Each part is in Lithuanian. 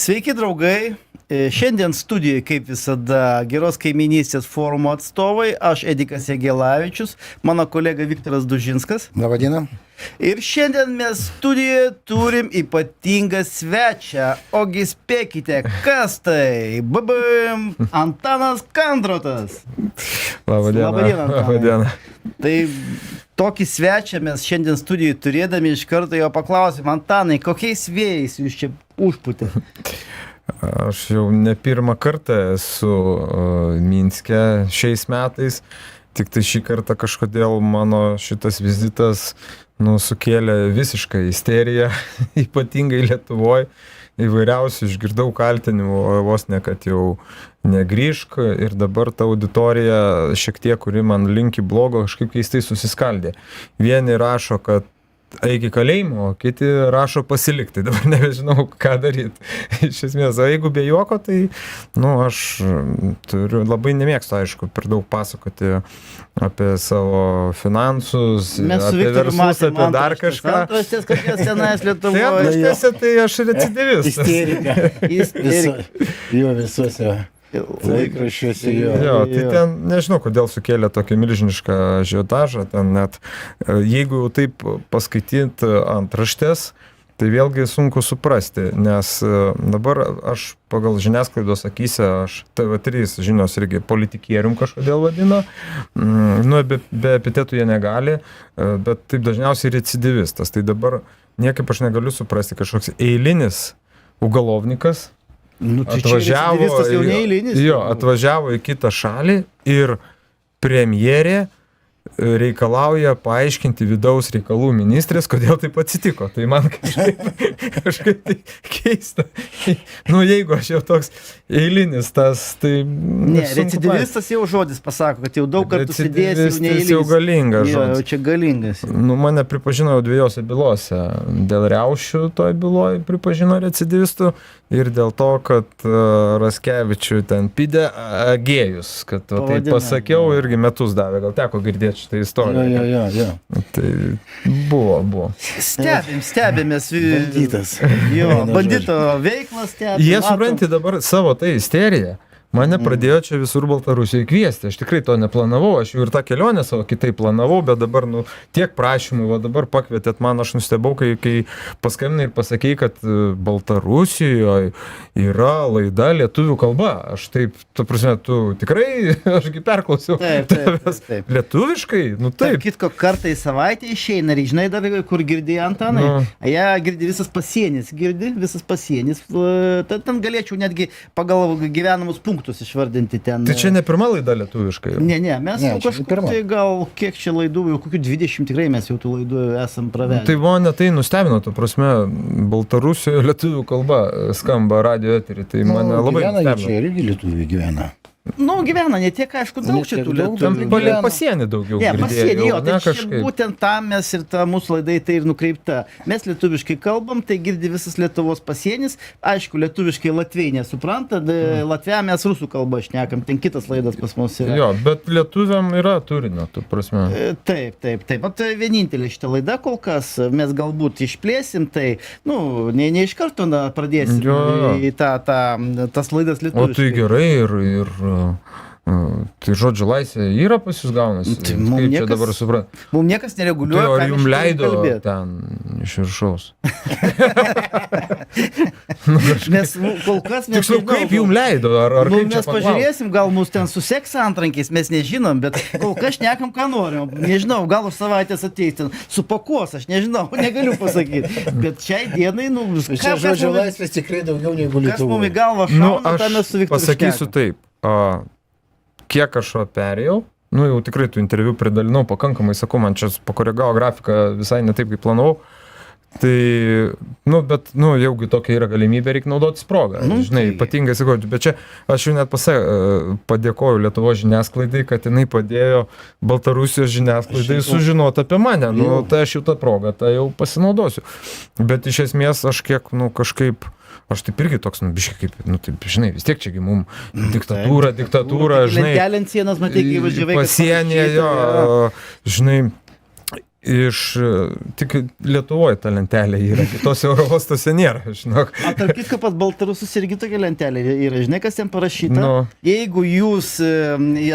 Sveiki, draugai. Šiandien studijoje, kaip visada, Geros kaiminystės forumo atstovai, aš Edikas Jagelavičius, mano kolega Viktoras Dužinskas. Labą dieną. Ir šiandien mes studijoje turim ypatingą svečią. Ogi spėkite, kas tai? Babam, Antanas Kandrotas. Labą dieną. Labą dieną. Tai tokį svečią mes šiandien studijoje turėdami iš karto jo paklausėm, Antanai, kokiais vėjais jūs čia užputė? Aš jau ne pirmą kartą esu Minske šiais metais, tik tai šį kartą kažkodėl mano šitas vizitas sukėlė visišką isteriją, ypatingai Lietuvoje. Įvairiausių išgirdau kaltinimų, vos ne, kad jau negrįžk ir dabar ta auditorija šiek tiek, kuri man linki blogo, kažkaip keistai susiskaldė. Vieni rašo, kad eik į kalėjimą, o kiti rašo pasilikti. Dabar nebežinau, ką daryti. Iš esmės, o jeigu be juoko, tai aš labai nemėgstu, aišku, per daug pasakoti apie savo finansus, apie verslus, apie dar kažką. Antraštės, kad jie senais Lietuvoje. Tai antraštėse, tai aš recidivistas. Isterika. Jo visuose laikraščiuose. Jo, tai ten nežinau, kodėl sukėlė tokį milžinišką ažiotažą. Ten net, jeigu jau taip paskaityt antraštės, tai vėlgi sunku suprasti, nes dabar aš pagal žiniasklaidos akyse, aš TV3 žinios irgi politikierium kažkodėl vadino, be epitetų jie negali, bet taip dažniausiai recidivistas. Tai dabar niekaip aš negaliu suprasti, kažkoks eilinis ugalovnikas atvažiavo į kitą šalį ir premjerė reikalauja paaiškinti vidaus reikalų ministrės, kodėl taip atsitiko. Tai man kažkaip tai keista. Jeigu aš jau toks eilinis, tas tai... Ne, recidivistas jau žodis pasako, kad jau daug kartų sėdės jau neeilinis. Recidivistas jau galingas žodis. Jau čia galingas. Mane pripažino jau 2 bylose. Dėl riaušių toj byloje pripažino recidivistų ir dėl to, kad Raskevičių ten pidė agėjus, kad tai pasakiau irgi metus davė. Gal teko girdėti šitą istoriją. Jo. Tai buvo. Stebėmės. Bandytas. Jo, bandito veiklą stebėmės. Jie supranti dabar savo tą isteriją. Mane pradėjo čia visur Baltarusijoje kviesti. Aš tikrai to neplanavau. Aš jau ir tą kelionę savo kitaip planavau, bet dabar tiek prašymų, dabar pakvietėt man, aš nustebau, kai paskambinai ir pasakei, kad Baltarusijoje yra laida lietuvių kalba. Aš taip, tu prasme, tu tikrai, ašgi perklausiau. Taip. Lietuviškai? Taip. Kitko kartą į savaitę išeina, ir žinai dar, kur girdėjo Antanai? Ja girdi visas pasienis. Ten galėčiau netgi pagal gyvenamus punktus išvardinti ten. Tai čia ne pirma laida lietuviškai? Ne, mes jau kažkur tai gal kiek čia laidų, jau kokių 20 tikrai mes jau tų laidų esam pravedę. Tai mane tai nustebino, tu prasme, Baltarusijoje lietuvių kalba skamba radio eterį, tai mane labai nustebino. Čia irgi lietuvių gyvena. Gyvena, ne tiek, aišku, daug čia tų lietuvių. Pasienį daugiau girdėjau. Pasienį, tai čia būtent tam mes ir ta mūsų laidai tai ir nukreipta. Mes lietuviškai kalbam, tai girdi visas Lietuvos pasienis. Aišku, lietuviškai latviai nesupranta, Latvija mes rusų kalbą šnekam, ten kitas laidas pas mus yra. Jo, bet lietuviam yra turinio, tu prasme. Taip. Mat, vienintelė šitą laidą kol kas, mes galbūt išplėsim, tai, ne iš karto pradėsim į tas laidas lietuviškai. O tai gerai ir tai žodžio laisvė yra pas jūs gaunasi? Tai mums niekas nereguliuoja, tai ar jums leido ten iš viršaus? Nes kol kas mes nežinau. Kaip jums leido? Mes pažiūrėsim, gal mus ten suseks antrankiais, mes nežinom, bet kol kas šnekam, ką norim. Nežinau, gal už savaitės ateis ten, supakuos, aš nežinau, negaliu pasakyti. Bet šiai dienai, čia žodžio laisvės tikrai daugiau negu Lietuvoje. Kas mums į galvą šauna, tą mes su Viktoru pasakysiu taip. Kiek aš perėjau, jau tikrai tų interviu pridalinau pakankamai, sakau, man čia pakoregavo grafiką visai ne taip, kaip planavau. Tai, bet, jaugi tokia yra galimybė, reikia naudotis progą. Žinai, ypatingai sakau, bet čia aš jau net padėkoju Lietuvos žiniasklaidai, kad jinai padėjo Baltarusijos žiniasklaidai sužinoti apie mane. Tai aš jau tą progą, tai jau pasinaudosiu. Bet iš esmės aš kiek, kažkaip... Aš taip irgi toks, biškai kaip, taip, žinai, vis tiek čiagi mum diktatūra, žinai, lentelė ant sienos, matai, kai važiavai, pasienyje, žinai, tik Lietuvoje ta lentelė yra, kitose oro uostuose nėra, žinok. O tarp kitko pas baltarusus irgi tokia lentelė yra, žinai, kas ten parašyta? Nu. Jeigu jūs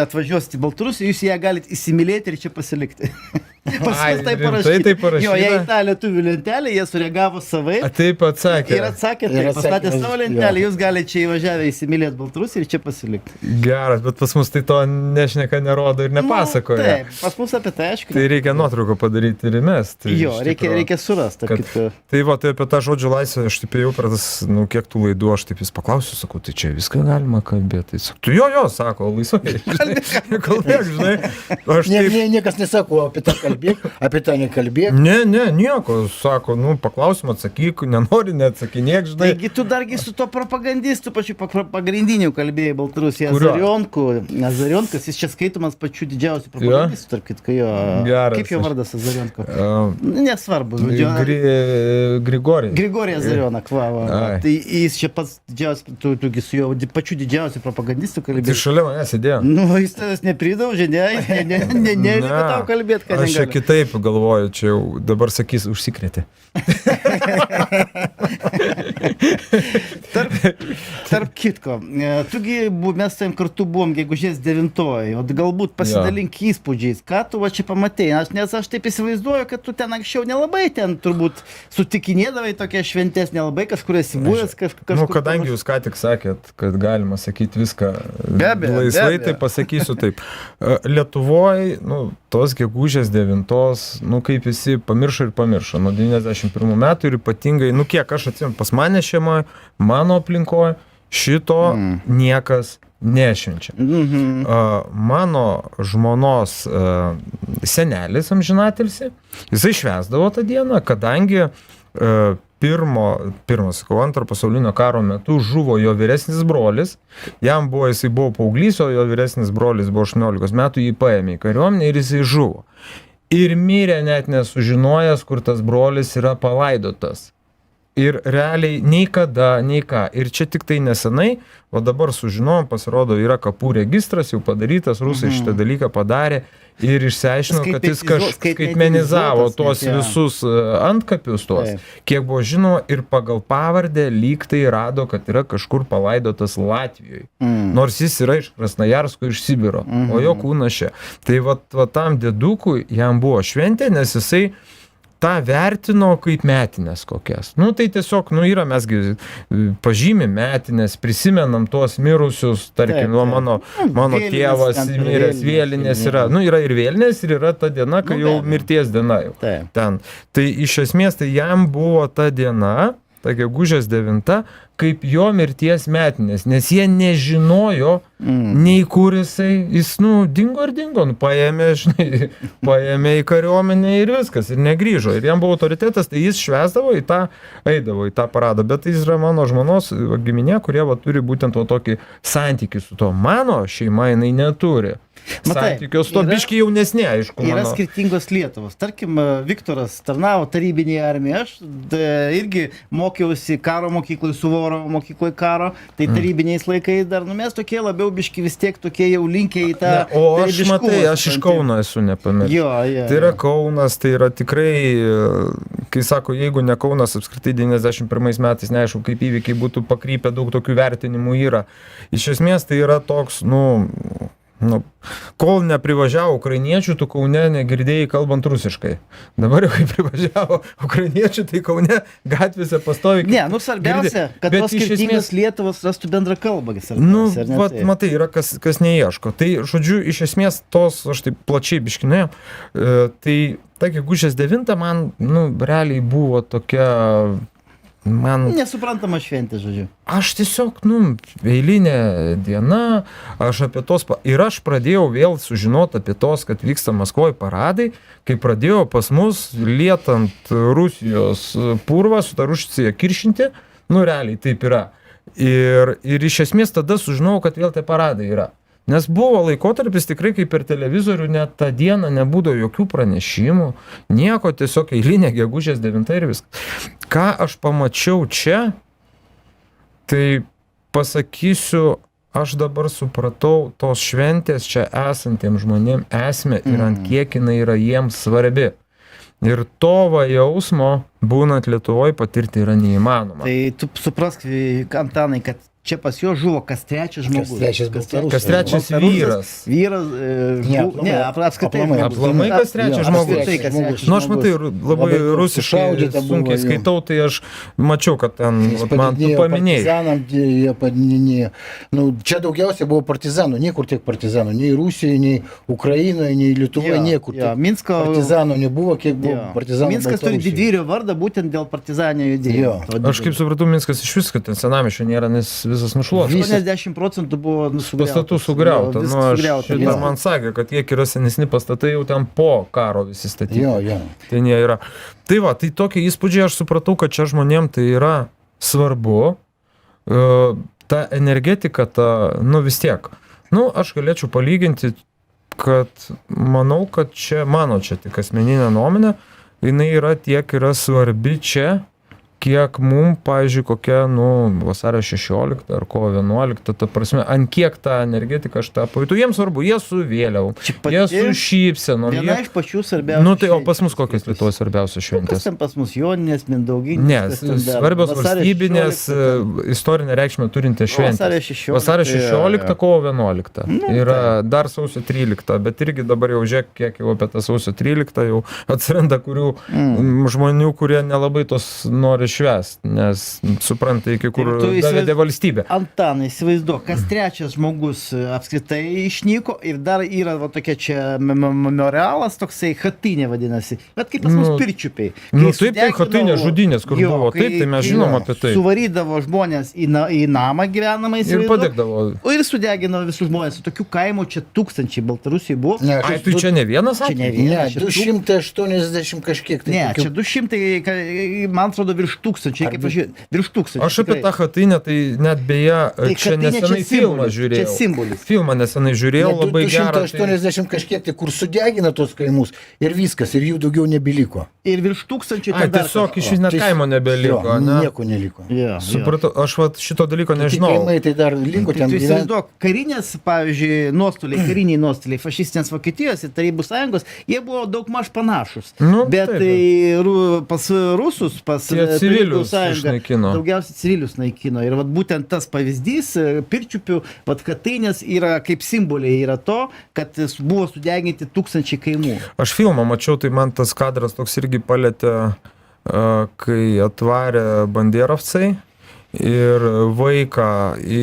atvažiuosite į Baltarusiją, jūs ją galite įsimylėti ir čia pasilikti. Pas mus tai parašyta. Tai parašyta. Jo, jei tą lietuvių lentelę, jie sureagavo savai. Taip atsakė. Ir atsakė, tai pastatė savo lentelę, jūs galite čia įvažiavę įsimylėti Baltarusiją ir čia pasilikti. Geras, bet pas mus tai to nešneka, nerodo ir nepasakoja. Taip, pas mus apie tai aišku. Tai reikia nuotrauką padaryti ir mes. Tai jo, reikia surasti. Tai va, tai apie tą žodžio laisvę, aš taip jau per tas, kiek tų laidų, aš taip vis paklausiu, sakau, tai čia viską galima kalbėti. Tu jo, sako, laisvai. Kalbėk, žinai. Niekas nesako apie tą kalbėk, apie tą nekalbėk. Ne, nieko, sako, paklausim, atsakyk, nenori, neatsakinėk, žinai. Taigi tu dargi su to propagandistu pačiu pagrindiniu kalbėjai Baltarusija, Azarionkas, jis čia skaitomas pačiu didžiausiu propagandistu, tarp kitko jo. Geras. Kaip jo vardas Azarionko? Nesvarbu, žodžiu. Grigorija Azarionak, tai jis čia pats didžiausias, tu su jo pačiu didžiausiu propagandistu kalbėjai. Tai šalia manęs sėdėjo. Jis tavęs nepridaužė, ne, tau kalbėti, kad aš čia kitaip galvoju, čia jau dabar sakys, užsikrėtė. Tarp kitko, tugi mes tam kartu buvom gegužės 9-oji, o galbūt pasidalink įspūdžiais, ką tu va čia pamatėjai, nes aš taip įsivaizduoju, kad tu ten anksčiau nelabai ten turbūt sutikinėdavai tokia šventės, nelabai kažkur esi buvęs kažkur. Kadangi jūs ką tik sakėt, kad galima sakyti viską laisvai, tai pasakysiu taip. Lietuvoje, tos gegužės 9-os, kaip visi pamiršo ir pamiršo, nuo 91 metų ir ypatingai, kiek aš atsimenu, pas mane šeimoje, mano aplinkoje, šito niekas nešvenčia. Mano žmonos senelis amžinatilsi, jisai švęsdavo tą dieną, kadangi Antro pasaulinio karo metu žuvo jo vyresnis brolis, jisai buvo paauglys, o jo vyresnis brolis buvo 18 metų, jį paėmė į kariuomenę ir jisai žuvo. Ir mirė net nesužinojęs, kur tas brolis yra palaidotas. Ir realiai nei kada, nei ką. Ir čia tik tai nesenai, o dabar sužinojom, pasirodo, yra kapų registras, jau padarytas, rusai šitą dalyką padarė ir išsiaiškino, kad jis skaitmenizavo tuos visus antkapius tuos, kiek buvo žinoma, ir pagal pavardę lyg tai rado, kad yra kažkur palaidotas Latvijoje. Nors jis yra iš Krasnojarsko, iš Sibiro, o jo kūnas čia. Tai va tam dėdukui jam buvo šventė, nes jisai tą vertino kaip metinės kokias. Tai tiesiog, yra, mesgi pažymim metinės, prisimenam tuos mirusius, tarkim, mano tėvas miręs, vėlinės yra. Yra ir vėlinės, ir yra ta diena, kai jau mirties diena jau. Ten. Tai iš esmės, tai jam buvo ta diena, ta gegužės 9, kaip jo mirties metinės, nes jie nežinojo, nei kur jis dingo ir dingo, paėmė į kariuomenę ir viskas, ir negrįžo. Ir jam buvo autoritetas, tai jis švęsdavo eidavo į tą paradą, bet jis yra mano žmonos giminė, kurie turi būtent tokį santykį su to. Mano šeima jinai neturi. Santykios to biški jaunesnė, aišku. Yra skirtingos Lietuvos. Tarkim, Viktoras tarnavo tarybinėje armijoje, aš irgi mokiausi karo mokykloje, Suvorovo mokykloje karo, tai tarybiniais laikais dar, mes tokie labiau biški vis tiek tokie jau linkę į tą... O aš iš Kauno esu nepamiršęs. Tai yra Kaunas, tai yra tikrai, kai sako, jeigu ne Kaunas, apskritai 91 metais, neaišku, kaip įvykiai būtų pakrypę, daug tokių vertinimų yra. Iš esmės tai yra toks, kol neprivažiavo ukrainiečių, tu Kaune negirdėjai kalbant rusiškai. Dabar jau kai privažiavo ukrainiečių, tai Kaune gatvėse pastovi. Svarbiausia, kad tos skirtingos Lietuvos rastų bendrą kalbą. Matai, yra kas neieško. Tai, žodžiu, iš esmės tos, aš taip plačiai biškinėjau, tai ta gegužės 9 man, realiai buvo tokia... Nesuprantama šventė, žodžiu. Aš tiesiog, eilinė diena, ir aš pradėjau vėl sužinoti apie tos, kad vyksta Maskvoje paradai, kai pradėjo pas mus lietant Rusijos purvą, su ta Rusija kiršinti, realiai taip yra. Ir iš esmės tada sužinojau, kad vėl tie paradai yra. Nes buvo laikotarpis tikrai, kai per televizorių net tą dieną nebūdavo jokių pranešimų, nieko, tiesiog eilinė gegužės 9 ir viskas. Ką aš pamačiau čia, tai pasakysiu, aš dabar supratau tos šventės čia esantiems žmonėms esmę ir ant kiek jinai yra jiems svarbi. Ir to va jausmo, būnant Lietuvoje, patirti yra neįmanoma. Tai tu suprask, Antanai, kad čia pas jo žuvo kas trečias žmogus. Kas trečias vyras. Vyras, aplamai. apskritai. Aplamai kas trečias žmogus. Nu, aš matai, labai rusiškai sunkiai skaitau, tai aš mačiau, kad ten, man tu paminėjai. Partizanam, jie padinėjo. Nu, čia daugiausiai buvo partizanų, niekur tiek partizanų. Nei Rusijoje, nei Ukrainoje, nei Lietuvoje, niekur. Minsko partizanų nebuvo, kiek buvo partizanų. Minskas turi didvyrio vardą būtent dėl partizaninio judėjimo. Aš kaip supratau, Minskas iš vis, kad ten senamiesčio nėra, nes visas nušluotas. 80% buvo pastatų sugriauta. Nu, šitą man sakė, kad kiek yra senesni pastatai, jau ten po karo visi statyti. Ten jie yra. Tai va, tai tokie įspūdžiai, aš supratau, kad čia žmonėm tai yra svarbu. Ta energetika, nu vis tiek. Nu, aš galėčiau palyginti, kad manau, kad čia, mano čia tik asmeninė nuomonė, jinai yra tiek yra svarbi čia, kiek mum, pavyzdžiui, kokia, nu, vasario 16 ar kovo 11, ta prasme, ant kiek tą energetiką aš tą pajutau. Jiems svarbu, jie su vėliau, jie su šypsenom. Viena iš pačių svarbiausių. Nu, tai o pas mus kokios Lietuvos svarbiausios šventės? Kas ten pas mus, Joninės, Mindauginės? Ne, svarbios valstybinės, istorinę reikšmę turintys šventės. Vasario 16, kovo 11. Yra dar sausio 13, bet irgi dabar jau žiūrėk, kiek jau apie tą sausio 13 jau atsiranda kurių žmonių, kurie nelabai tos nori švęst, nes supranta, iki kur davedė valstybė. Antanai, įsivaizduok, kas trečias žmogus apskritai išnyko ir dar yra va, tokia čia memorialas, toksai chatinė vadinasi. Bet kaip pas mus pirčiupiai. Nu taip, tai chatinė žudynės, kur buvo. Taip, tai mes žinom apie tai. Suvarydavo žmonės į namą gyvenamą ir padegdavo. O ir sudegino visus žmonės. Tokių kaimų čia tūkstančiai Baltarusijoje buvo. Ai, tai čia ne vienas atvejis? Ne, 280 kažkiek. Ne, čia 200, man atrodo, virš tūkstančiai, kaip pažiūrėjau, virš tūkstančiai. Aš apie tą chatinę, tai net beje, tai čia nesenai filmą žiūrėjau. Čia simbolis. Filmą nesenai žiūrėjau, labai gerą. 280 kažkiek, tai kur sudegina tos kaimus ir viskas, ir jų daugiau nebeliko. Ir virš tūkstančiai. Ai, tiesiog iš vis net kaimo nebeliko. Nieko neliko. Supratau, aš šito dalyko nežinau. Kaimai tai dar liko ten. Tu įsivaizduok, karinės, pavyzdžiui, nuostoliai, kariniai nuostoliai fašistinės Vokietijos ir Tarybų Sąjungos, jie buvo daug maž panašus. Bet pas rusus, pas civilius išnaikino. Daugiausiai civilius naikino. Ir vat, būtent tas pavyzdys, pirčiupių, vat katinės yra kaip simboliai yra to, kad buvo sudeginti tūkstančiai kaimų. Aš filmą mačiau, tai man tas kadras toks irgi palėtė, kai atvarė banderovcai ir vaiką į,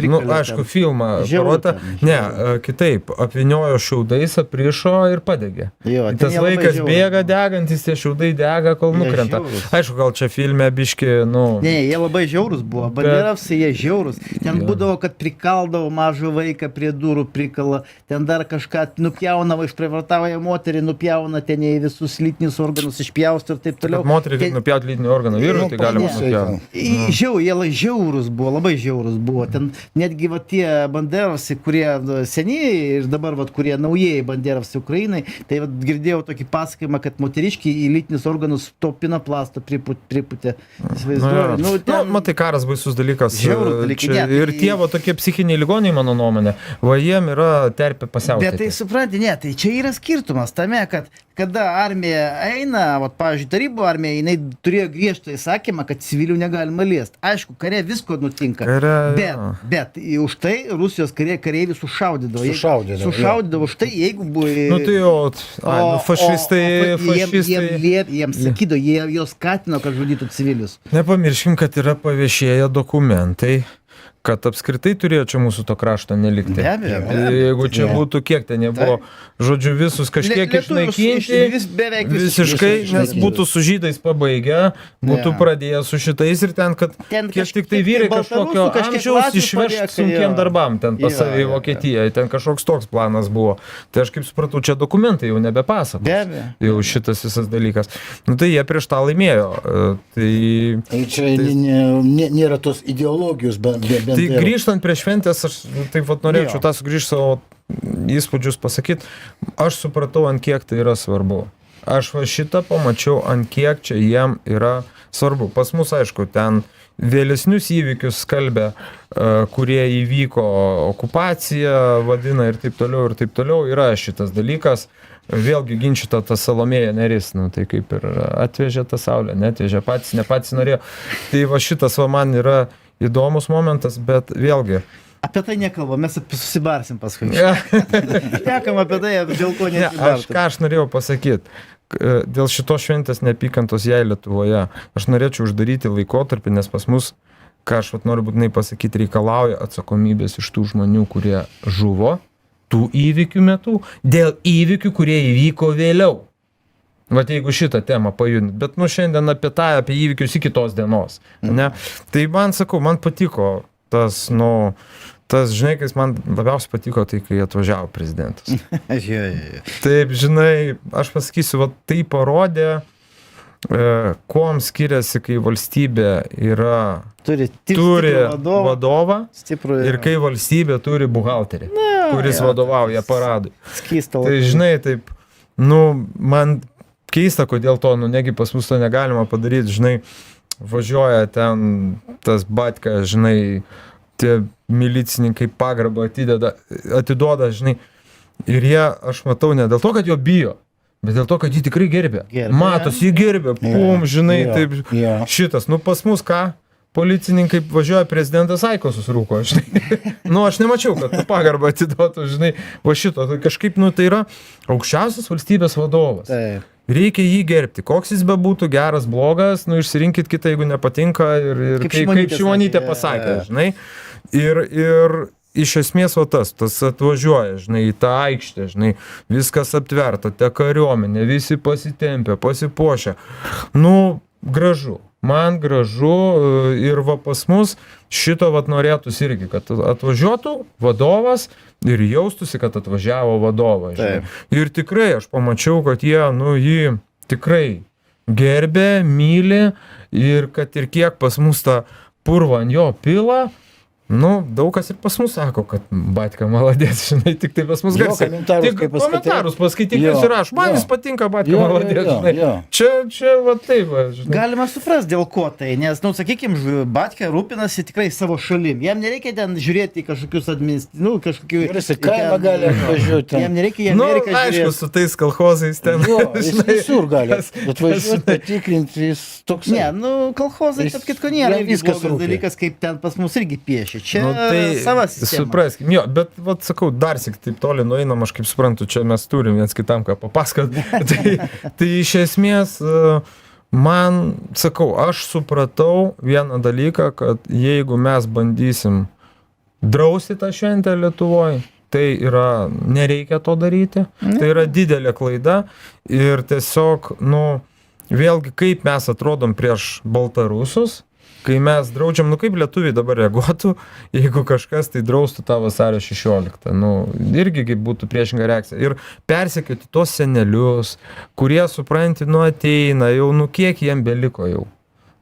nu, aišku, filmą parodė, ne, kitaip, apviniojo šiaudais, aprišo ir padegė. Tas vaikas bėga degantis, tie šiaudai dega, kol nukrenta. Aišku, gal čia filme biški, nu... Ne, jie labai žiaurus buvo, banderovcai jie žiaurus. Ten būdavo, kad prikaldavo mažą vaiką prie durų prikala, ten dar kažką nupjaunavo, išprievartavo ją moterį, nupjauna ten į visus lytinius organus, išpjausto ir taip toliau. Moterį kaip nupjauti lytinį organą, vyrų, tai galima nupjauti. Jie žiaurus buvo, labai žiaurus buvo. Ten netgi va, tie banderovai, kurie seniai ir dabar va, kurie naujieji banderovai Ukrainai, tai va, girdėjau tokį pasakymą, kad moteriškiai į lytinius organus to pinoplasto priputė. Matai, karas baisus dalykas. Žiaurus dalykas. Ir tie va, tokie psichiniai ligoniai, mano nuomonė, va jiem yra terpė pasiautėti. Bet tai supranti, ne, tai čia yra skirtumas tame, kad kada armija eina, vat, pavyzdžiui, Tarybų armija, jinai turėjo griežtą įsakymą, kad civilių negalima liest. Aišku, kare visko nutinka. Bet už tai Rusijos kareiviai sušaudydavo. Sušaudydavo už tai, jeigu buvo... Nu tai jau, fašistai... Jiems sakydavo, jie jos skatino, kad žudytų civilius. Nepamirškim, kad yra paviešėję dokumentai, kad apskritai turėjo čia mūsų to krašto nelikti. Be abejo. Jeigu čia būtų, kiek ten nebuvo, žodžiu, visus kažkiek išnaikinti, visiškai, nes būtų su žydais pabaigę, būtų pradėję su šitais ir ten, kad kiek tik tai vyrai kažkokio amžiaus išvežti sunkiem darbam ten pas save į Vokietiją. Ten kažkoks toks planas buvo. Tai aš kaip supratau, čia dokumentai jau nebepasakos. Be abejo. Jau šitas visas dalykas. Nu tai jie prieš tą laimėjo. Tai čia nėra tos ideologijos bent. Tai grįžtant prie šventės, aš taip vat norėčiau tą sugrįžti savo įspūdžius pasakyti, aš supratau, ant kiek tai yra svarbu. Aš va šitą pamačiau, ant kiek čia jiem yra svarbu. Pas mus, aišku, ten vėlesnius įvykius skalbia, kurie įvyko okupacija, vadina ir taip toliau, yra šitas dalykas. vėlgi ginčyta ta Salomėja Nėris, nu, tai kaip ir atvežė tą saulę, neatvežė patys, ne patys norėjo. Tai va šitas va man yra įdomus momentas, bet vėlgi. Apie tai nekalbam, mes susibarsim paskui. Nekam apie tai, dėl ko nesibartum. Ką aš norėjau pasakyti, dėl šitos šventės neapykantos jai Lietuvoje, aš norėčiau uždaryti laikotarpį, nes pas mus, ką aš noriu būtinai pasakyti, reikalauja atsakomybės iš tų žmonių, kurie žuvo tų įvykių metu, dėl įvykių, kurie įvyko vėliau. Vat jeigu šitą temą pajudinti, bet šiandien apie įvykius iki tos dienos. Ne? Tai man, sakau, man patiko tas, žinai, kai man labiausiai patiko, tai kai atvažiavo prezidentas. Taip, žinai, aš pasakysiu, va, tai parodė, kuom skiriasi, kai valstybė turi vadovą ir kai valstybė turi buhalterį, kuris vadovauja paradui. Tai žinai, taip, man keista, kodėl to, negi pas mus to negalima padaryti, žinai, važiuoja ten tas batka, žinai, tie milicininkai pagarbą atiduoda, žinai, ir jie, aš matau, ne dėl to, kad jo bijo, bet dėl to, kad jį tikrai gerbė. Matos, jį gerbė, žinai, taip, šitas, pas mus ką, policininkai važiuoja, prezidentas Aikosus rūko, žinai. Aš nemačiau, kad pagarbą atiduotų, žinai, va šito, tai kažkaip, tai yra aukščiausias valstybės vadovas. Reikia jį gerbti. Koks jis bebūtų, geras, blogas, išsirinkit kitą, jeigu nepatinka ir kaip Šimonytė pasakė, žinai. Ir iš esmės tas atvažiuoja, žinai, į tą aikštę, žinai, viskas aptverta, te kariuomenė, visi pasitempė, pasipuošę. Gražu. Man gražu ir va pas mus šito norėtųsi irgi, kad atvažiuotų vadovas ir jaustųsi, kad atvažiavo vadovas. Ir tikrai aš pamačiau, kad jie, jį tikrai gerbė, myli ir kad ir kiek pas mus tą purvą ant jo pila, daug kas ir pas mus sako, kad batka maladės, žinai, tik tai pas mus garsiai. Komentarus paskaityk ir aš, man jis patinka batka maladės, žinai. Čia va taip, žinai. Galima suprasti, dėl ko tai, nes, sakykime, batka rūpinasi tikrai savo šalim. Jam nereikia ten žiūrėti kažkokius Jis į kaimą gali atvažiuoti. Jam nereikia į Ameriką žiūrėti. Aišku, su tais kolchozais ten. Jis visur gali atvažiuoti, patikrinti, jis toks. Ne, kolchozai, tarp kitko, nėra viskas dalykas, kaip ten pas mus irgi piešia. Čia savas sistema. Supraskim, bet, sakau, dar sik taip toli nueinam, aš kaip suprantu, čia mes turim viens kitam ką papasakot. Tai iš esmės, man, sakau, aš supratau vieną dalyką, kad jeigu mes bandysim drausti tą šventę Lietuvoje, tai nereikia to daryti, tai yra didelė klaida ir tiesiog, vėlgi, kaip mes atrodom prieš baltarusus, kai mes draudžiam, kaip lietuviai dabar reaguotų, jeigu kažkas tai draustų tą vasario 16. Irgi kaip būtų priešinga reakcija. Ir persekioti tos senelius, kurie, supranti, ateina, jau, kiek jiem beliko jau.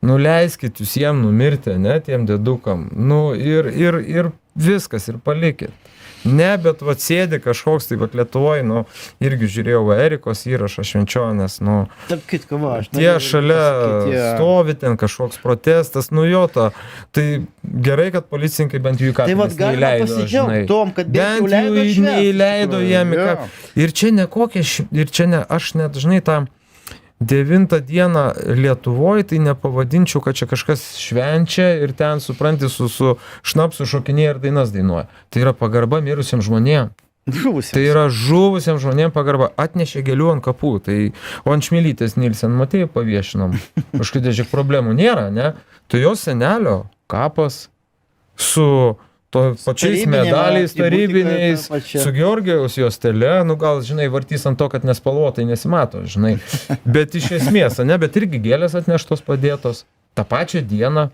Leiskit jūs jiem numirti, ne, tiem dėdukam. Ir viskas, ir palikit. Ne, bet sėdi kažkoks, tai Lietuvoje, irgi žiūrėjau Erikos įrašą Švenčionės, tie šalia stovi ten kažkoks protestas, tai gerai, kad policininkai bent jų kapines neįleido, žinai. Bent jų neįleido jiem į kapines. Ir čia ne kokia, aš net, žinai, tą 9 dieną Lietuvoje, tai nepavadinčiau, kad čia kažkas švenčia ir ten, supranti, su šnapsu šokinėja ir dainas dainuoja. Tai yra pagarba mirusiems žmonėms. Tai yra žuvusiems žmonėms pagarba. Atnešė gėlių ant kapų. Tai o ant Šmilytės Nilsen, matėjai, paviešinom. Kažkaip problemų nėra, ne? Tai jos senelio kapas su pačiais medaliais tarybiniais, su Georgijaus juostele, gal, žinai, vartys ant to, kad nespalvotai nesimato, žinai. Bet iš esmės, bet irgi gėlės atneštos padėtos. tą pačią dieną,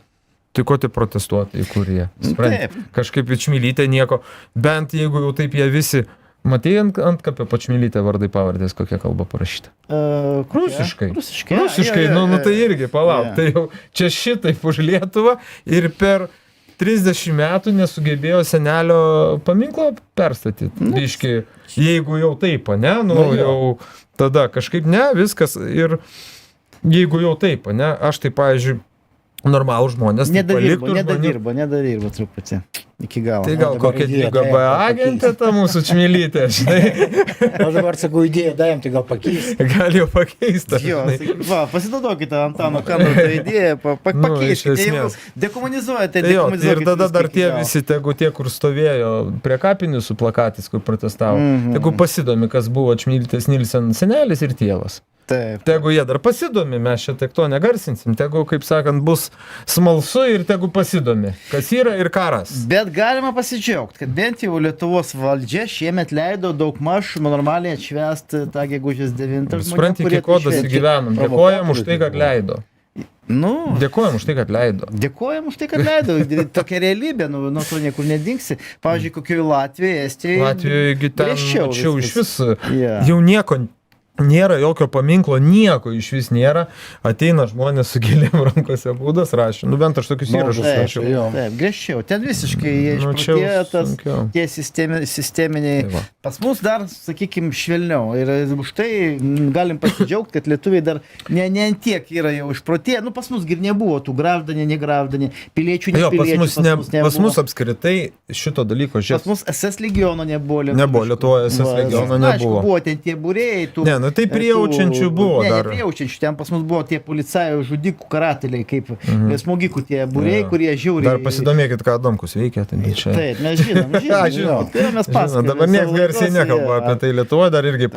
tai ko tai protestuotojai, kurie. Kažkaip Čmilytė nieko, bent jeigu jau taip jie visi, matei ant kapio Čmilytė vardai pavardės, kokia kalba parašyta? Rusiškai. Rusiškai, nu tai irgi, palauk, tai jau čia šitaip už Lietuvą ir per 30 metų nesugebėjo senelio paminklą perstatyti. Biški, jeigu jau taip, ne, nu jau tada kažkaip ne, viskas ir jeigu jau taip, ne, aš tai, pavyzdžiui, normalų žmonės nedadirbo truputį. iki galo. Tai gal dabar kokia idėja, lyga B davėm, agentė ta mūsų čmilytė, žinai, Aš dabar sakau, idėją davėm, tai gal pakeis. gal jau pakeista. Jo, žinai. sakyk, va, pasinaudokite Antano Kandrato idėją, pakeiskite, iš jeigu esmės. dekomunizuojate, Tai jo, tai ir dekomunizuokite tada viską dar iki tie galo. visi, tegu tie, kur stovėjo prie kapinių su plakatais, kur protestavo, tegu pasidomi, kas buvo Čmilytės Nilsen senelis ir tėvas. Taip. Tegu jie dar pasidomi, mes čia tiek to negarsinsim, tegu, kaip sakant, bus smalsu ir tegu pasidomi, kas yra ir karas. Bet galima pasidžiaugti, kad bent jau Lietuvos valdžia šiemet leido daug maž normaliai atšvęsti tą gegužės 9. Supranti, iki ko dasigyvenom. Dėkojam už tai, kad leido. Nu, Dėkojam už tai, kad leido. dėkojam už tai, kad leido. Tokia realybė, nuo to niekur nedingsi. Pavyzdžiui, kokioje Latvijoje, Estijoje. Latvijoje ten griežčiau mačiau iš viskas. vis, Jo. jau nieko nėra, jokio paminklo, nieko iš vis nėra. Ateina žmonės su gėlėm rankose būdas rašė. Nu bent aš tokius įrašus Taip, rašiau. jo. taip, griežčiau. Ten visiškai jie Nu, čia jau išprotėjo, tas sunkiau. tie sisteminiai. Tai va. Pas mus dar, sakykime, švelniau. Ir už tai galim pasidžiaugti, kad lietuviai dar ne ant tiek yra jau išprotėję. Nu, pas mus ir nebuvo tų gravdanį, negravdanį, piliečių, Jo, nepiliečių. pas mus apskritai šito dalyko Pas žiūrėt. mus SS legiono nebuvo. Nebuvo, Lietuvoje SS legiono Aišku, nebuvo. buvo ten tie būrėjai. Ne, nu tai prijaučiančių buvo ne, dar. Ne, prijaučiančių. Ten pas mus buvo tie policajų žudikų karateliai, kaip smogikų tie būrėjai, Jo. kurie žiūri. Dar pasidomėkit, ką Adamkus veikia. Tai čia. Taip, mes žinom. Žinom. Tai mes pasakojame. Dabar niekas garsiai nekalba apie tai Lietuvoje, dar irgi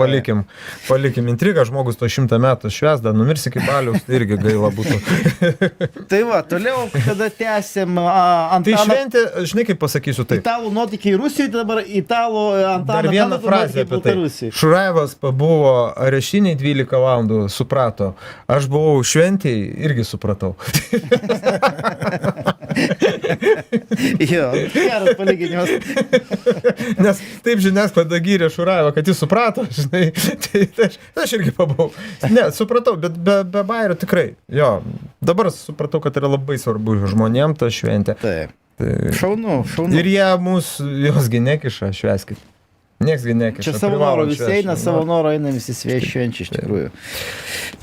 palikim intrigą, žmogus to 100 metų švęs, dar numirs iki baliaus, tai irgi gaila būtų. Tai va, toliau, kada tęsim Tai Antano. šventė, žinai kaip pasakysiu taip. Italų nuotykiai Rusijoje, tai dabar italų Antano. Dar vieną frazę apie tai. Šuraevas pabuvo areštinėj 12 valandų, suprato. Aš buvau šventėj, irgi supratau. Jo, geras palyginimas. Nes taip žiniasklaida gyrė Šuraevą, kad jis suprato, žinai. Tai aš irgi pabuvau. Ne, supratau, bet be bairių tikrai. Jo, dabar supratau, kad yra labai svarbu žmonėm ta šventė. Taip. Tai... Šaunu. Ir jie josgi nekiša, švęskit. Nieksgi nekiša. Čia savo noro privalom visi švęst, eina, nu. savo noro eina visi švenčia iš tikrųjų.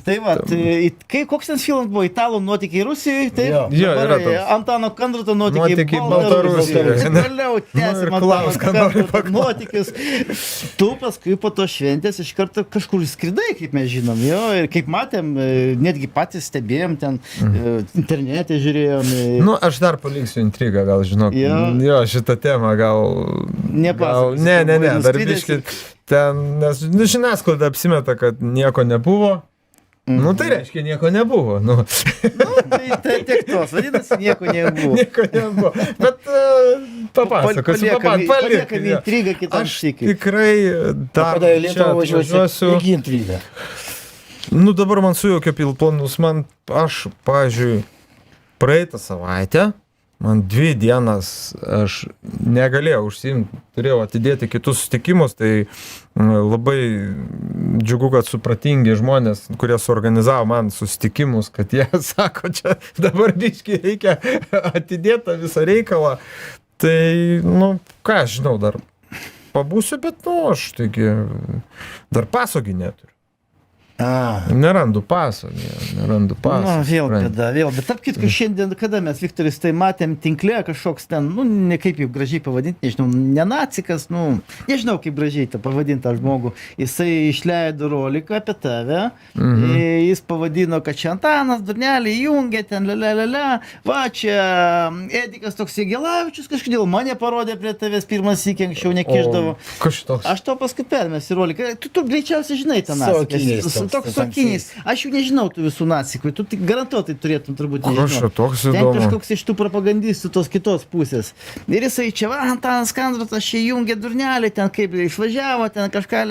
Tai va, koks ten filmas buvo? Italų nuotykiai Rusijoje, taip? Jo. Jo, yra Dabar toks. Antano Kandrato nuotykiai Nuotykiai Baltarusijoje. Toliau Nu, ir tęsim klaus, ką nori paklaust. nuotykius. Tu paskui po to šventės iš karto kažkur skridai, kaip mes žinom. Jo, ir kaip matėm, netgi patys stebėjom ten, internete žiūrėjom. Nu, aš dar paliksiu intrigą, gal žinok. Jo. Jo, šitą temą gal... Nepasakosi, Ne, buvai dar nuskridęs biškit. Ten, nes žiniasklaida apsimeta, kad nieko nebuvo. Nu, tai reiškia, nieko nebuvo. Nu. Nu, tai tiek tos, vadinasi, nieko nebuvo. Nieko nebuvo. Bet papasakosiu, Paliekam intrigą kitam Aš sykiui. tikrai dar Kada į čia Lietuvą važiuosiu, atvažiuosiu. irgi intriga. Nu, dabar man sujaukė pilplanus. Aš, pavyzdžiui, praeitą savaitę, man 2 dienas aš negalėjau užsiimti, turėjau atidėti kitus susitikimus, tai labai džiugu, kad supratingi žmonės, kurie suorganizavo man susitikimus, kad jie sako, čia dabar biškai reikia atidėti visą reikalą. Tai, nu, ką aš žinau, dar pabūsiu, bet, nu, aš taigi dar pasogi neturiu. Nerandu paso. Nu, vėl bėda, vėl. Bet tarp kitko, šiandien, kada mes, Viktoris, tai matėm tinklė kažkoks ten, nu, ne kaip jau gražiai pavadinti, nežinau, nenacikas, nu, nežinau, kaip gražiai tą pavadinti tą žmogų. Jisai išleido roliką apie tave, jis pavadino, kad čia Antanas, durnelį, jungia ten, va, čia Edikas toks Jagelavičius kažkodėl mane parodė prie tavęs pirmas iki anksčiau nekiždavo. Kas toks? Aš to paskui permėsiu roliką. Tu greičiausiai žinai tą Su akiniais toks su akiniais. Aš jų nežinau tų visų nacikų. Tu tik garantuotai turėtum turbūt Kas nežinau. čia toks Ten įdomu? kažkoks iš tų propagandistų tos kitos pusės. Ir jisai čia, va, Antanas Kandratas čia jungia durnelį, ten kaip išvažiavo, ten kažką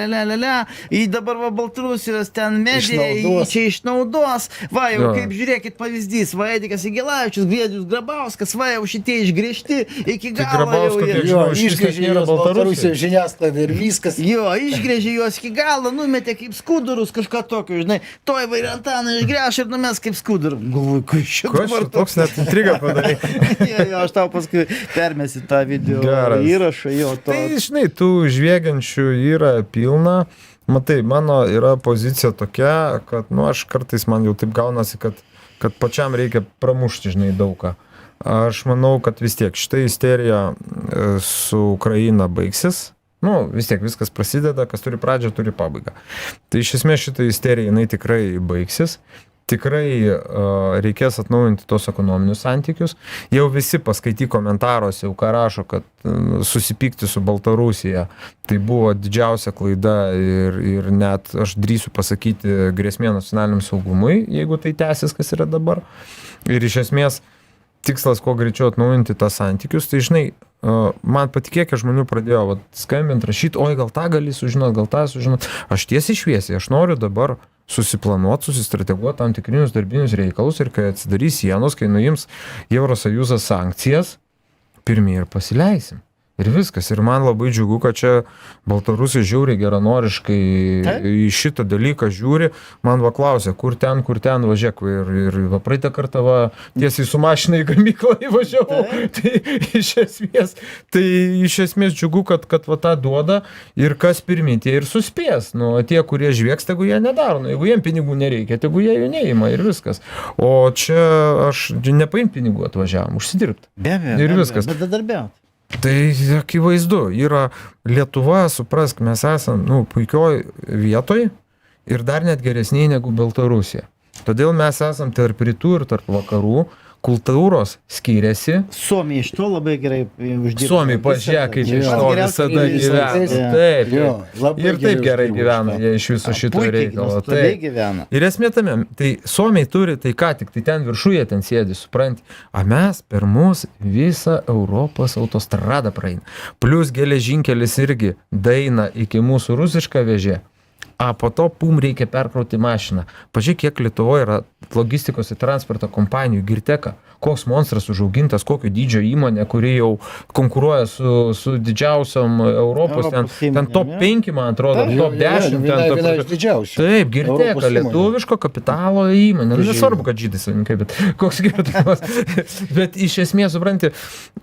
į dabar va Baltarusijos ten mediją, Išnaudos. čia išnaudos. Va, jau Jo. kaip žiūrėkit pavyzdys, va, Edikas Jagelavičius, Giedrius Grabauskas, va, jau šitie išgręžti iki Tai galo. Grabausko Jau, kiek jie- Jo, žinau, šis išgrėžė nėra juos Baltarusijos žiniasklaida ir viskas. Jo, išgrėžė juos iki galo, numetė kaip skudurus, kažką tokio, žinai. Toj vairi Antaną išgręš ir numes kaip skudurų. Galvoju, kai šitą Kas čia toks net intrigą padarė? Jo, aš tau paskui permėsiu tą video Geras. įrašą, jo, to. Tai, žinai, tų žviegiančių yra pilna. Matai, mano yra pozicija tokia, kad, nu, aš kartais man jau taip gaunasi, kad pačiam reikia pramušti, žinai, daugą. aš manau, kad vis tiek šitą isteriją su Ukraina baigsis. Nu, vis tiek viskas prasideda, kas turi pradžią, turi pabaigą. Tai iš esmės šitą isteriją jinai tikrai baigsis. Tikrai reikės atnaujinti tos ekonominius santykius. Jau visi paskaity komentaruose, jau ką rašo, kad susipykti su Baltarusija tai buvo didžiausia klaida ir net aš drįsiu pasakyti grėsmė nacionaliniam saugumui, jeigu tai tęsis, kas yra dabar. Ir iš esmės tikslas, kuo greičiau atnaujinti tas santykius, tai žinai, man patikėkė žmonių pradėjo skambinti, rašyti, oi gal tą gali sužinot, gal tą sužinot. Aš tiesiai šviesiai, aš noriu dabar susiplanuoti, susistrateguoti tam tikrinius darbinius reikalus ir kai atsidarys sienos, kai nuims Eurosąjūzas sankcijas, pirmie ir pasileisim. Ir viskas. Ir man labai džiugu, kad čia Baltarusai žiūri geranoriškai į šitą dalyką žiūri. Man va klausia, kur ten važiuok. Ir va praeitą kartą va tiesiai su mašina į gamyklą įvažiavau. Tai iš esmės džiugu, kad va tą duoda ir kas pirmi tie ir suspės. Nu, tie, kurie žvieks, tegu jie nedaro. Nu, jeigu jiem pinigų nereikia, tegu jie jų neima ir viskas. O čia aš nepaim pinigų atvažiavam, užsidirbti. Be abejo. Ir viskas. Bet dadarbiauti. Tai akivaizdu, yra Lietuva, suprask, mes esame puikioj vietoj ir dar net geresniai negu Baltarusija. Todėl mes esame tarp rytų ir tarp vakarų, kultūros skiriasi. Suomija iš to labai gerai uždirba. Suomija, pažiūrėk, kaip iš to visada gyvena. Taip. Ir taip gerai gyvena jie iš viso šito reikalo. Ir esmė tame, tai Suomiai turi tai ką tik, tai ten viršuje ten sėdi, supranti. A mes per mus visą Europos autostradą praeina. Plius geležinkelis irgi daina iki mūsų rusišką vežė. A po to reikia perkrauti mašiną. Pažiūrėk, kiek Lietuvoje yra logistikos ir transporto kompanijų, Girteka, koks monstras užaugintas, kokio dydžio įmonė, kuri jau konkuruoja su didžiausiom Europos, ten top 5, man atrodo, top 10. Viena iš didžiausių. Taip, Girteka, lietuviško kapitalo įmonė. Nesvarbu, kad žydai savininkai, bet koks girtumas. Bet iš esmės, supranti,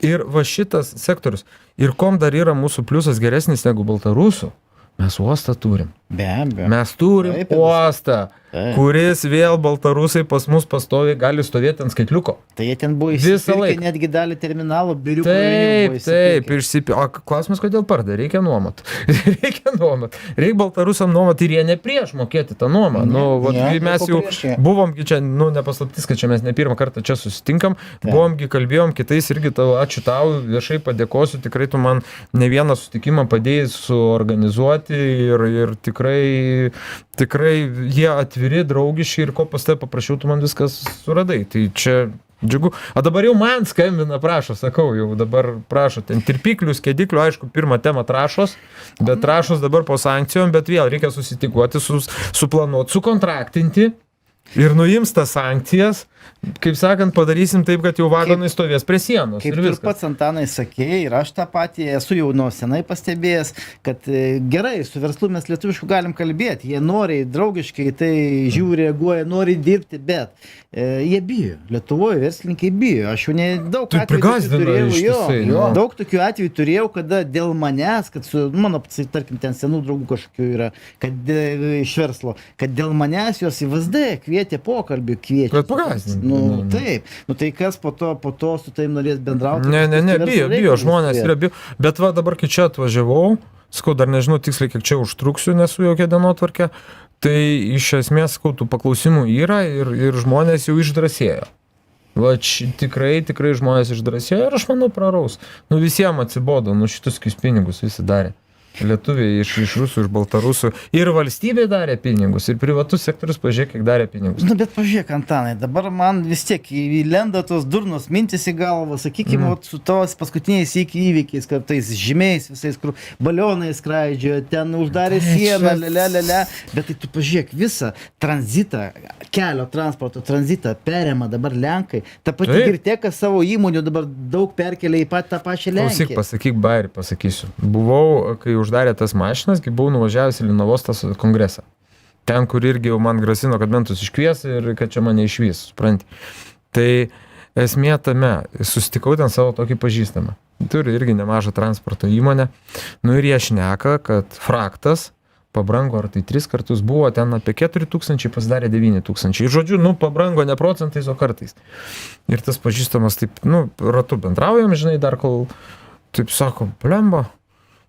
ir va šitas sektorius, ir kom dar yra mūsų pliusas geresnis negu Baltarusų, mes uostą turim. Be abejo. Mes turim uostą, kuris vėl Baltarusai pas mus pastoviai gali stovėti ant skaitliuko. Tai jie ten buvo įsipirkę, netgi dalį terminalo, biuriukų. Taip, o klausimas, kodėl pardė? Reikia nuomot. Reikia Baltarusiam nuomot ir jie ne prieš mokėti tą nuomą. Mes jau buvomgi čia, nepaslaptis, kad čia mes ne pirmą kartą čia susitinkam, buvomgi, kalbėjom kitais irgi tau, ačiū tau, viešai padėkosiu, tikrai tu man ne vieną susitikimą padėjai suorganizuoti ir tikrai jie atviri, draugiški ir ko pas tai paprašiau, tu man viskas suradai. Tai čia džiugu. O dabar jau man skambina, prašo, sakau, jau dabar prašo, ten tirpiklius, kėdiklių, aišku, pirmą temą trašos, bet trašos dabar po sankcijom, bet vėl reikia susitikuoti, suplanuoti, sukontraktinti ir nuims tas sankcijas. Kaip sakant, padarysim taip, kad jau vagonai stovės prie sienos. Kaip ir pats Antanai sakė, ir aš tą patį esu jau nuo senai pastebėjęs, kad gerai, su verslu mes lietuvišku galim kalbėti, jie nori, draugiškai tai žiūri, reaguoja, nori dirbti, bet jie bijo. Lietuvoje verslininkai bijo. Aš jau daug atvejų daug tokių atvejų turėjau, kada dėl manęs, kad su mano, tarkim, ten senų draugų kažkokių yra, kad iš verslo, kad dėl manęs jos į VSD kvietė pokalbį, Taip. Tai kas po to su taim norės bendrauti? Ne, bijo, žmonės yra bijo. Bet va dabar, kai čia atvažiavau, sakau, dar nežinau tiksliai, kiek čia užtruksiu, nesu jokia dienotvarkė, tai iš esmės, sakau, tų paklausimų yra ir žmonės jau išdrąsėjo. Va, tikrai žmonės išdrąsėjo ir aš manau praraus. Visiems atsibodo, šitus pinigus visi darė. Lietuviai iš rusų, iš baltarusų ir valstybė darė pinigus, ir privatus sektorius, pažiūrėk, kiek darė pinigus. Bet pažiūrėk, Antanai, dabar man vis tiek įlenda tos durnos mintis į galvą, sakykime, su tos paskutiniais įvykiais, kad tais žymiais visais, kur balionai skraidžiojo, ten uždarė sieną, bet tai tu pažiūrėk, visą tranzitą, kelio transporto tranzitą perėmė dabar Lenkai, ta pati Girteka savo įmonių dabar daug perkelia į tą pačią Lenkiją. Pasakyk, bairį pasakysiu. Buvau, kai uždarė tas mašinas, kai buvau nuvažiavęs į Linavos tas kongresą. Ten, kur irgi jau man grasino, kad mentus iškvies ir kad čia mane išvys, supranti. Tai esmė tame, susitikau ten savo tokį pažįstamą. Turi irgi nemažą transporto įmonę. Ir jie šneka, kad fraktas pabrango, ar tai 3 kartus buvo, ten apie 4 tūkstančiai pasidarė 9 tūkstančiai. Žodžiu, nu, pabrango ne procentais, o kartais. Ir tas pažįstamas taip, nu, ratu bendraujam, žinai, dar kol taip sako, blemba,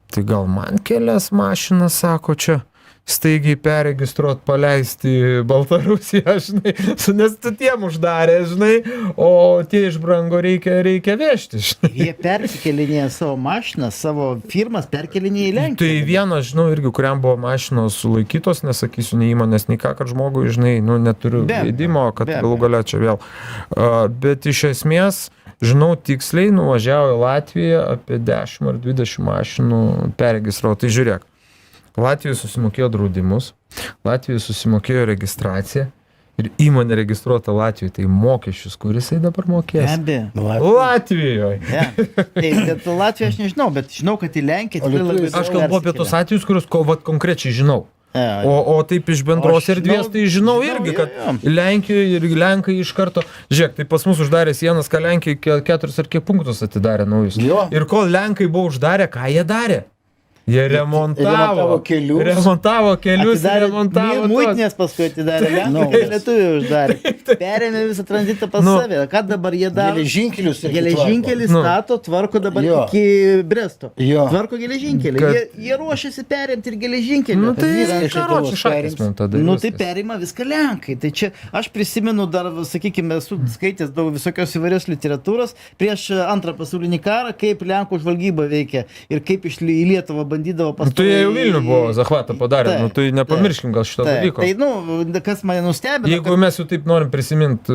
tai gal man kelias mašinas, sako, čia staigiai perregistruot, paleisti Baltarusiją, žinai, nes tu tiem uždarė, žinai, o tie iš brango reikia vežti, žinai. Jie persikelinėja savo mašiną, savo firmas perkelinėja į Lenkiją. Tai vienas, žinau, irgi, kuriam buvo mašinos sulaikytos, nesakysiu, nei įmonės, nei ką, kad žmogui, žinai, nu, neturiu leidimo, kad galų galia čia vėl. Bet iš esmės, žinau tiksliai, nuvažiavo į Latviją apie 10 ar 20 mašinų perregistravo. Tai žiūrėk. Latvijoje susimokėjo draudimus, Latvijoje susimokėjo registraciją ir įmonė registruota Latvijoje, tai mokesčius, kuris jisai dabar mokės? Be Latvijoje. Ja. Tai Latvijoje aš nežinau, bet žinau, kad į Lenkiją tikrai labai Aš kalbu apie tos atvejus, kuriuos konkrečiai žinau. Ja. O taip iš bendros Aš erdvės, žinau, tai žinau irgi, kad Lenkijoje ir Lenkai iš karto, žiūrėk, tai pas mus uždarė sienas, ką Lenkijoje 4 ar kiek punktus atidarė naujus. Jo. Ir kol Lenkai buvo uždarę, ką jie darė? Jie remontavo kelius. Remontavo kelius, remontavo. Muitinės paskui atidarė, Lenkai lietuviai uždarė. Perėmė visą tranzitą pas save. Ką dabar jie daro? Geležinkelius. Geležinkelį stato, tvarko dabar iki Bresto. Jo. Tvarko geležinkelį. Jie ruošiasi perimti ir geležinkelį. Nu tai Vyras karočią iš šakės man tada. Nu tai perima viską Lenkai. Tai čia aš prisimenu dar, sakykime, esu skaitęs daug visokios įvairios literatūros prieš antrą pasaulinį karą, kaip Lenkų žvalgyba veikia ir kaip į Lietuvą bandydavo pastoviai. Tai jie jau Vilnių buvo Zahvatą padarę, nu tai nepamirškim gal šito dalyko. Tai, nu, kas mane nustebino. Jeigu mes jau taip norim prisiminti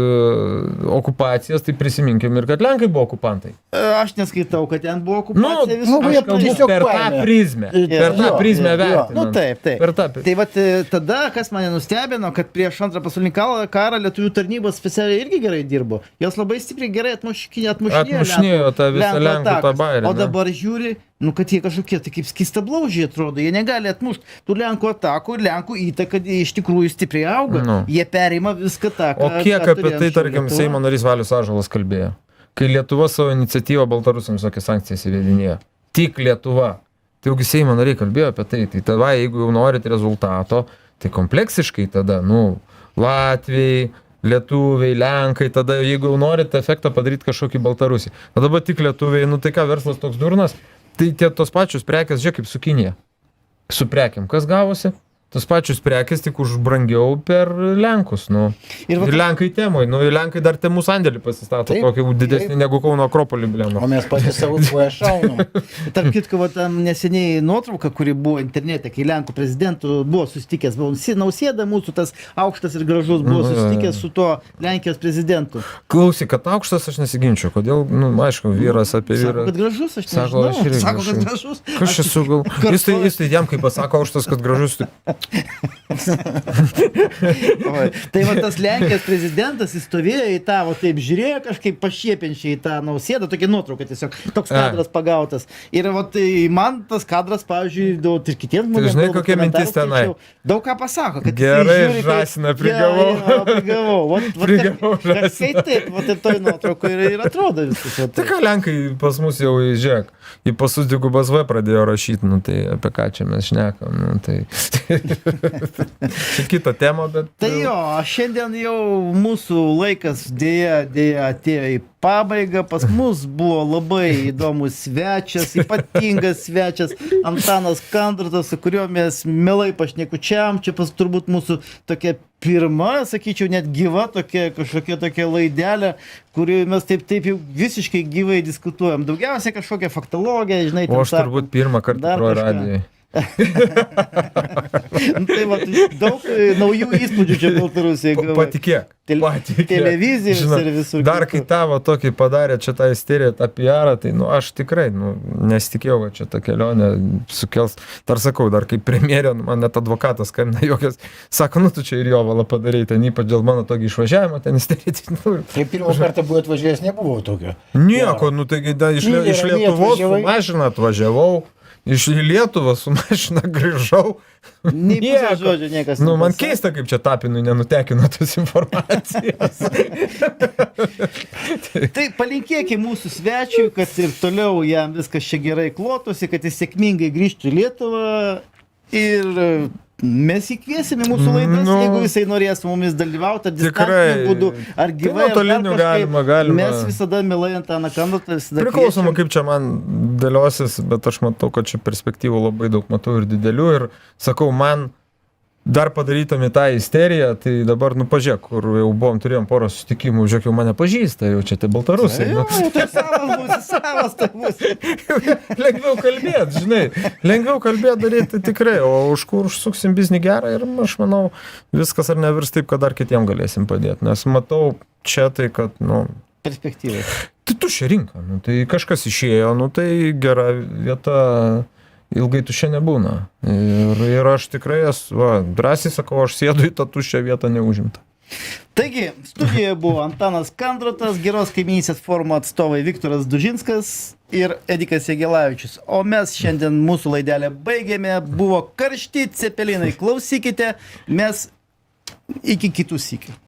okupacijas, tai prisiminkim ir kad Lenkai buvo okupantai. Aš neskaitau, kad ten buvo okupacija visų. Aš kalbu per tą prizmę. Per tą prizmę vertinant. Nu taip. Per tą. Tai vat tada, kas mane nustebino, kad prieš antrą pasaulinį karą lietuvių tarnybos specialiai irgi gerai dirbo. Jos labai stipriai gerai atmušinėjo tą visą Lenkų tą bairį. O dabar žiūri, nu, kad jie kažkokie, tai kaip skystablaužiai atrodo, jie negali atmušti tų Lenkų atakų ir Lenkų įtaka iš tikrųjų stipriai auga. Jie perima viską tą, ką... O kiek apie tai, tarkim, Seimo narys Valius Ąžuolas kalbėjo? Kai Lietuva savo iniciatyvą Baltarusiams tokias sankcijas įvedinėjo. Tik Lietuva. Tai jaugi Seimo nariai kalbėjo apie tai. Tai tada, jeigu jau norit rezultato, tai kompleksiškai tada, nu, Latvijai, lietuviai, Lenkai, tada jeigu jau norit efektą padaryti kažkokį Baltarusį. O dabar tik lietuviai, nu tai ką, verslas toks durnas? Tai tie tos pačios prekės, žiūrėk, kaip su Kinija. Su prekiam, kas gavosi? Tos pačios prekės tik už brangiau per Lenkus, nu. Ir Lenkai temoj, nu, Lenkai dar temų sandėlį pasistato, tokį didesnį negu Kauno Akropolį, blėma. O mes patys savo svoje šaunam. Tarp kitko, va, tam neseniai nuotrauka, kuri buvo internete, kai Lenkų prezidentų buvo susitikęs, Nausėda mūsų tas aukštas ir gražus buvo susitikęs su tuo Lenkijos prezidentu. Klausyk, kad aukštas aš nesiginčiu, kodėl, nu, aišku, vyras apie vyrą. Sako, kad gražus, aš nežinau. Sako, kad gražus. Kas čia su gal? Jis tai jam, kaip pasako aukštas, kad gražus, tai... Tai va tas Lenkijos prezidentas įstovėjo į tą, va taip žiūrėjo kažkaip pašiepiančiai į tą Nausėdą, tokia nuotrauka tiesiog, toks kadras pagautas. Ir va tai man tas kadras, pavyzdžiui, ir kitiems žmonėms. Tai žinai, kokia mintis tenai? Daug ką pasako, kad gerai, žąsiną prigavau. Prigavau žąsiną. Kai taip, va tai toj nuotraukoje ir atrodo viskas. Tai ką Lenkai pas mus jau žiūrėk, į pasus dvigubas V pradėjo rašyti, nu tai apie ką čia mes šnekam, nu tai... Čia kita tema, bet... Tai jo, šiandien jau mūsų laikas dėja atėjo į pabaigą. Pas mus buvo labai įdomus svečias, ypatingas svečias Antanas Kandratas, su kuriuo mes mielai pašnekučiam. Čia turbūt mūsų tokia pirma, sakyčiau, net gyva kažkokia tokia laidelė, kurį mes taip jau visiškai gyvai diskutuojam. Daugiausiai kažkokia faktologija, žinai. O aš turbūt pirmą kartą pro radiją. Tai va, daug naujų įspūdžių čia Baltarusijai gavai. Patikėk. Televizijos ir visur. Dar kai tavo tokį padarė čia tą isteriją, tą PR-ą, tai nu, aš tikrai nesitikėjau, kad čia ta kelionė sukels. Dar sakau, dar kaip premjerė, man net advokatas skambina jokias, sako, nu tu čia ir Jovalą padarei, ten ypač dėl mano tokį išvažiavimą, ten isteriją. Kai pirmą kartą buvo atvažiavęs, nebuvo tokio. Nieko, nu taigi iš Lietuvos su mašina atvažiavau. Iš Lietuvą su mašina grįžau. Nei pusę žodžio niekas nepasakė. Man keista, kaip čia Tapinui nenutekino tos informacijos. Tai palinkėkime mūsų svečiui, kad ir toliau jam viskas čia gerai klotosi, kad jis sėkmingai grįžtų į Lietuvą ir Mes įkviesime mūsų laidas, Nu, jeigu jisai norės su mumis dalyvauti, ar tikrai. distanciniu būdu, ar gyvai, ar dar nuotoliniu kažkaip. galima. Mes visada mielai Antaną Kandrotą visada Priklausoma, kviečiam. kaip čia man dėliosis, bet aš matau, kad čia perspektyvų labai daug matau ir didelių. Ir sakau, man dar padarytami tą isteriją, tai dabar, nu, pažiūrėk, kur jau turėjom porą susitikimų, žiūrėk, jau mane pažįsta, jau čia tie baltarusai. Jo, Nu. tai savas tai bus. Lengviau kalbėti, žinai, lengviau kalbėti daryti tikrai, o už kur užsuksim biznį gerą ir aš manau, viskas ar nevirs taip, kad dar kitiem galėsim padėti, nes matau čia tai, kad, nu, Perspektyvai. tai tuščia rinka, nu, tai kažkas išėjo, nu, tai gera vieta ilgai tuščia nebūna. Ir aš tikrai esu, drąsiai sakau, aš sėdu į tą tuščią vietą neužimtą. Taigi, studijoje buvo Antanas Kandrotas, Geros kaiminystės forumo atstovai Viktoras Dužinskas ir Edikas Jagelavičius. O mes šiandien mūsų laidelę baigėme, buvo karšti cepelinai, klausykite, mes iki kitų sykių.